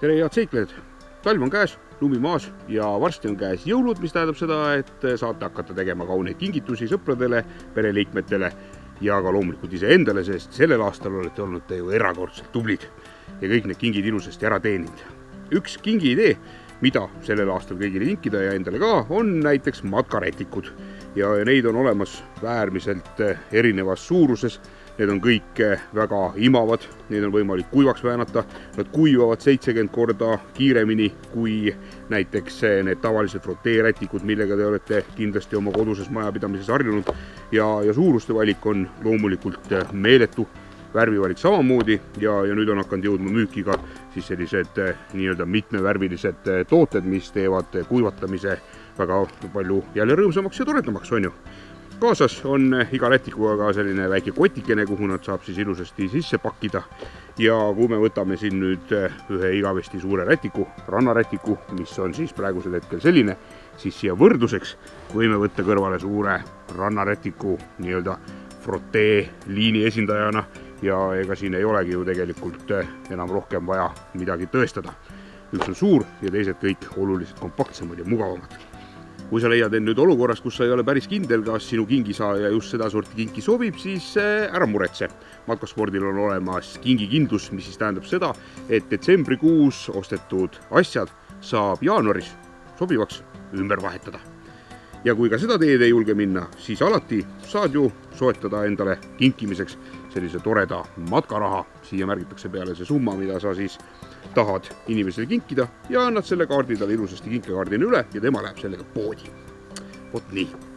Tere head seiklejad! Talv on käes, lumi maas ja varsti on käes jõulud, mis tähendab seda, et saate hakata tegema kauneid kingitusi sõpradele, pereliikmetele ja ka loomulikult iseendale, sest sellel aastal olete olnud te ju erakordselt tublid ja kõik need kingid ilusasti ära teeninud. Üks kingi idee, mida sellel aastal kõigile kinkida ja endale ka, on näiteks matkarätikud ja neid on olemas äärmiselt erinevas suuruses. Need on kõik väga imavad, neid on võimalik kuivaks väänata, nad kuivavad 70 korda kiiremini kui näiteks need tavalised froteerätikud, millega te olete kindlasti oma koduses majapidamises harjunud ja suuruste valik on loomulikult meeletu, värvivalik samamoodi ja nüüd on hakanud jõudma müüki ka siis sellised nii-öelda mitmevärvilised tooted, mis teevad kuivatamise väga palju jälle rõõmsamaks ja toredamaks, on ju. Kaasas on iga rätikuga ka selline väike kotikene, kuhu nad saab siis ilusasti sisse pakkida. Ja kui me võtame siin nüüd ühe igavesti suure rätiku, rannarätiku, mis on siis praegusel hetkel selline, siis siia võrdluseks võime võtta kõrvale suure rannarätiku nii-öelda frotee liini esindajana ja ega siin ei olegi ju tegelikult enam rohkem vaja midagi tõestada. Üks on suur ja teised kõik oluliselt kompaktsemad ja mugavamad. Kui sa leiad end nüüd olukorras, kus sa ei ole päris kindel, kas sinu kingisaaja just seda sorti kinki sobib, siis ära muretse. Matkaspordil on olemas kingikindlus, mis siis tähendab seda, et detsembrikuus ostetud asjad saab jaanuaris sobivaks ümber vahetada. Ja kui ka seda teed ei julge minna, siis alati saad ju soetada endale kinkimiseks sellise toreda matkaraha. Siia märgitakse peale see summa, mida sa siis tahad inimesele kinkida ja annad selle kaardi talle ilusasti kinkekaardina üle ja tema läheb sellega poodi. Vot nii.